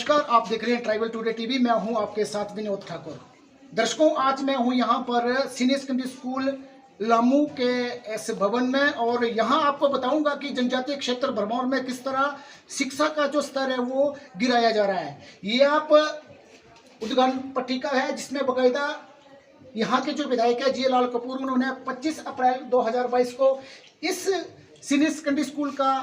नमस्कार, आप देख रहे हैं ट्राइबल टुडे टीवी। मैं हूं आपके साथ विनोद ठाकुर। दर्शकों, आज मैं हूं यहां पर सीनियर सेकेंडरी स्कूल लामू के इस भवन में और यहां आपको बताऊंगा कि जनजातीय क्षेत्र भरमौर में किस तरह शिक्षा का जो स्तर है वो गिराया जा रहा है। ये आप उद्घाटन पट्टिका है जिसमें बाकायदा यहाँ के जो विधायक है जी लाल कपूर, उन्होंने 25 अप्रैल 2022 को इस सीनियर सेकेंडरी स्कूल का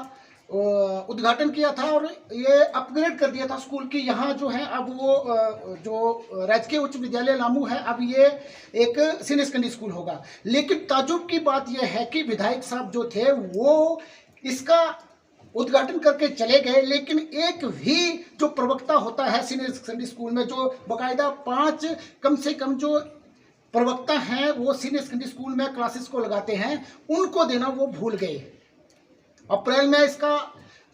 उद्घाटन किया था और ये अपग्रेड कर दिया था स्कूल की। यहाँ जो है अब वो जो राजकीय उच्च विद्यालय लामू है, अब ये एक सीनियर सेकेंडरी स्कूल होगा। लेकिन ताजुब की बात यह है कि विधायक साहब जो थे वो इसका उद्घाटन करके चले गए, लेकिन एक भी जो प्रवक्ता होता है सीनियर सेकेंडरी स्कूल में, जो बाकायदा 5 कम से कम जो प्रवक्ता हैं वो सीनियर सेकेंडरी स्कूल में क्लासेस को लगाते हैं, उनको देना वो भूल गए। अप्रैल में इसका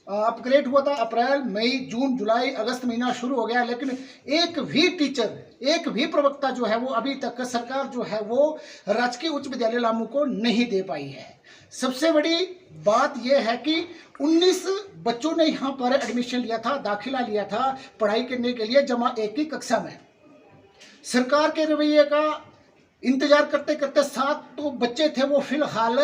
अपग्रेड हुआ था, अप्रैल मई जून जुलाई अगस्त महीना शुरू हो गया, लेकिन एक भी टीचर, एक भी प्रवक्ता जो है वो अभी तक सरकार जो है वो राजकीय उच्च विद्यालय लामू को नहीं दे पाई है। सबसे बड़ी बात यह है कि 19 बच्चों ने यहाँ पर एडमिशन लिया था, दाखिला लिया था पढ़ाई करने के लिए जमा 1 की कक्षा में। सरकार के रवैये का इंतजार करते करते 7 तो बच्चे थे वो फिलहाल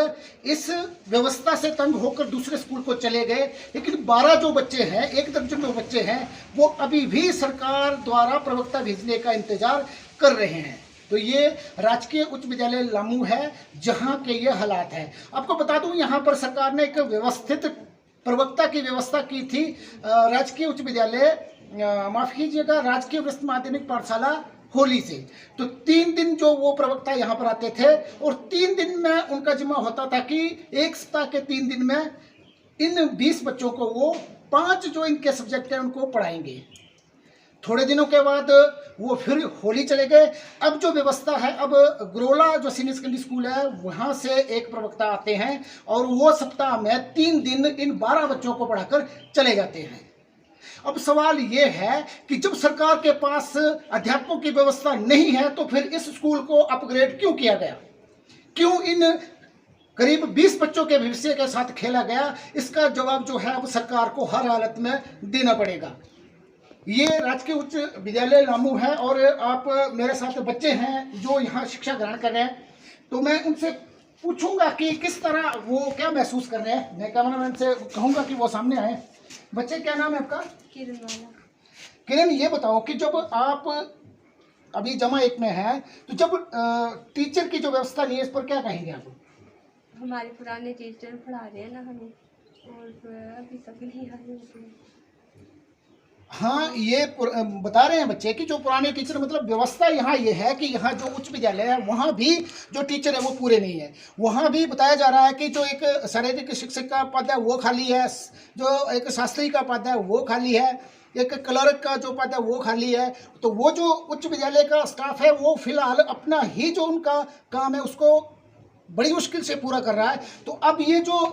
इस व्यवस्था से तंग होकर दूसरे स्कूल को चले गए, लेकिन 12 जो बच्चे हैं, 1 दर्जन जो बच्चे हैं, वो अभी भी सरकार द्वारा प्रवक्ता भेजने का इंतजार कर रहे हैं। तो ये राजकीय उच्च विद्यालय लामू है जहां के ये हालात है। आपको बता दूं, यहाँ पर सरकार ने एक व्यवस्थित प्रवक्ता की व्यवस्था की थी। राजकीय उच्च विद्यालय, माफ कीजिएगा, राजकीय वरिष्ठ माध्यमिक पाठशाला होली से। तो 3 दिन जो वो प्रवक्ता यहाँ पर आते थे और 3 दिन में उनका जिम्मा होता था कि एक सप्ताह के 3 दिन में इन 20 बच्चों को वो 5 जो इनके सब्जेक्ट हैं उनको पढ़ाएंगे। थोड़े दिनों के बाद वो फिर होली चले गए। अब जो व्यवस्था है, अब ग्रोला जो सीनियर सेकेंडरी स्कूल है वहाँ से एक प्रवक्ता आते हैं और वो सप्ताह में 3 दिन इन 12 बच्चों को पढ़ाकर चले जाते हैं। अब सवाल ये है कि जब सरकार के पास अध्यापकों की व्यवस्था नहीं है तो फिर इस स्कूल को अपग्रेड क्यों किया गया, क्यों इन करीब 20 बच्चों के भविष्य के साथ खेला गया, इसका जवाब जो है अब सरकार को हर हालत में देना पड़ेगा। ये राजकीय उच्च विद्यालय लामू है और आप मेरे साथ बच्चे हैं जो यहाँ शिक्षा ग्रहण कर रहे हैं, तो मैं उनसे पूछूंगा कि किस तरह वो क्या महसूस कर रहे हैं। मैं कैमरामैन से कहूँगा कि वो सामने आए। बच्चे, क्या नाम है आपका? किरण वाला। किरण, ये बताओ कि जब आप अभी जमा 1 में है तो जब टीचर की जो व्यवस्था नहीं है, इस पर क्या कहेंगे आप? हमारे पुराने टीचर पढ़ा रहे हैं ना हमें, और अभी तक नहीं आए। हाँ, ये बता रहे हैं बच्चे कि जो पुराने टीचर, मतलब व्यवस्था यहाँ ये है कि यहाँ जो उच्च विद्यालय है वहाँ भी जो टीचर है वो पूरे नहीं है। वहाँ भी बताया जा रहा है कि जो एक शारीरिक शिक्षक का पद है वो खाली है, जो एक शास्त्री का पद है वो खाली है, एक क्लर्क का जो पद है वो खाली है। तो वो जो उच्च विद्यालय का स्टाफ है वो फिलहाल अपना ही जो उनका काम है उसको बड़ी मुश्किल से पूरा कर रहा है। तो अब ये जो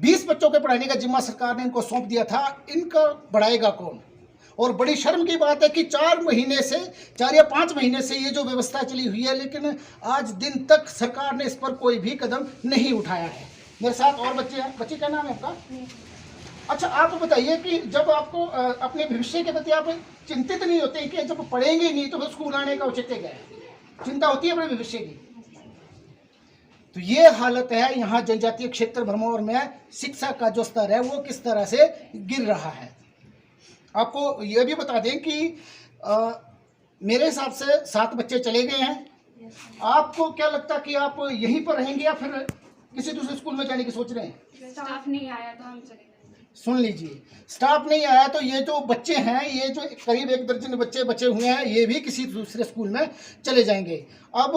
20 बच्चों के पढ़ाने का जिम्मा सरकार ने इनको सौंप दिया था, इनका बढ़ाएगा कौन? और बड़ी शर्म की बात है कि 4 या 5 महीने से ये जो व्यवस्था चली हुई है, लेकिन आज दिन तक सरकार ने इस पर कोई भी कदम नहीं उठाया है। मेरे साथ और बच्चे हैं। बच्चे, क्या नाम है आपका? अच्छा, आप बताइए कि जब आपको अपने भविष्य के प्रति आप चिंतित नहीं होते कि जब पढ़ेंगे नहीं तो फिर स्कूल आने का औचित्य क्या है? चिंता होती है अपने भविष्य की। तो ये हालत है यहाँ जनजातीय क्षेत्र भरमौर में, शिक्षा का जो स्तर है वो किस तरह से गिर रहा है। आपको यह भी बता दें कि मेरे हिसाब से 7 बच्चे चले गए हैं। आपको क्या लगता है कि आप यहीं पर रहेंगे या फिर किसी दूसरे स्कूल में जाने की सोच रहे हैं? स्टाफ नहीं आया तो हम चले गए। सुन लीजिए, स्टाफ नहीं आया तो ये जो बच्चे हैं, ये जो करीब 1 दर्जन बच्चे बचे हुए हैं, ये भी किसी दूसरे स्कूल में चले जाएंगे। अब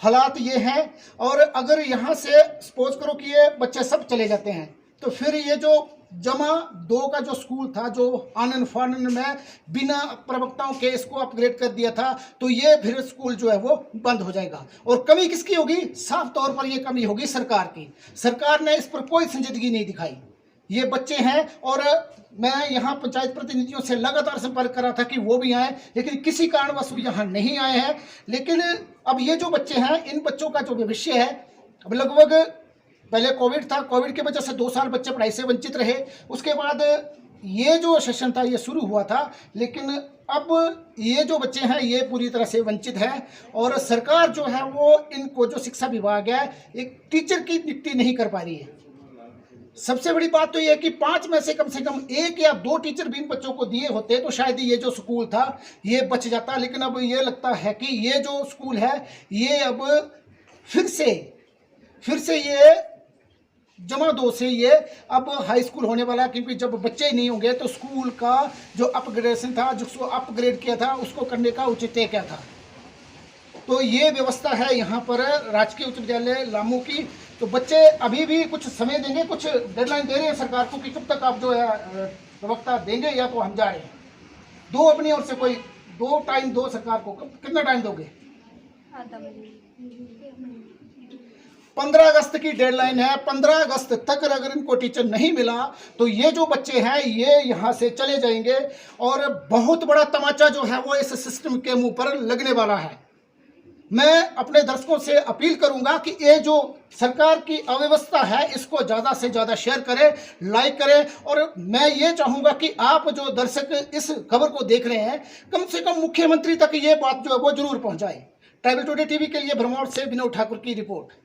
हालात ये हैं, और अगर यहाँ से सपोज करो कि ये बच्चे सब चले जाते हैं तो फिर ये जो जमा 2 का जो स्कूल था, जो आनन फानन में बिना प्रवक्ताओं के इसको अपग्रेड कर दिया था, तो ये फिर स्कूल जो है वो बंद हो जाएगा। और कमी किसकी होगी? साफ तौर पर ये कमी होगी सरकार की। सरकार ने इस पर कोई संजीदगी नहीं दिखाई। ये बच्चे हैं और मैं यहाँ पंचायत प्रतिनिधियों से लगातार संपर्क कर रहा था कि वो भी आए, लेकिन किसी कारणवश यहाँ नहीं आए हैं। लेकिन अब ये जो बच्चे हैं, इन बच्चों का जो भविष्य है, अब लगभग पहले कोविड था, कोविड की वजह से 2 साल बच्चे पढ़ाई से वंचित रहे। उसके बाद ये जो सेशन था ये शुरू हुआ था, लेकिन अब ये जो बच्चे हैं ये पूरी तरह से वंचित हैं और सरकार जो है वो इनको, जो शिक्षा विभाग है, एक टीचर की नियुक्ति नहीं कर पा रही है। सबसे बड़ी बात तो ये है कि 5 में से कम 1 या 2 टीचर भी इन बच्चों को दिए होते तो शायद ये जो स्कूल था ये बच जाता, लेकिन अब ये लगता है कि ये जो स्कूल है ये अब फिर से ये जमा दो से ये अब हाई स्कूल होने वाला है, क्योंकि जब बच्चे ही नहीं होंगे तो स्कूल का जो अपग्रेडेशन था, जिसको अपग्रेड किया था, उसको करने का औचित्य क्या था। तो ये व्यवस्था है यहाँ पर राजकीय उच्च विद्यालय लामू की। तो बच्चे अभी भी कुछ समय देंगे, कुछ डेडलाइन दे रहे हैं सरकार को कि कब तक आप जो है प्रवक्ता देंगे या तो हम जा रहे हैं। दो अपनी ओर से कोई 2 टाइम दो सरकार को, कितना टाइम दोगे? 15 अगस्त की डेडलाइन है। 15 अगस्त तक अगर इनको टीचर नहीं मिला तो ये जो बच्चे हैं ये यहाँ से चले जाएंगे और बहुत बड़ा तमाचा जो है वो इस सिस्टम के मुंह पर लगने वाला है। मैं अपने दर्शकों से अपील करूंगा कि ये जो सरकार की अव्यवस्था है इसको ज़्यादा से ज़्यादा शेयर करें, लाइक करें, और मैं ये चाहूँगा कि आप जो दर्शक इस खबर को देख रहे हैं कम से कम मुख्यमंत्री तक ये बात जो है वो जरूर पहुँचाएं। ट्राइबल टुडे टीवी के लिए भरमौर से विनोद ठाकुर की रिपोर्ट।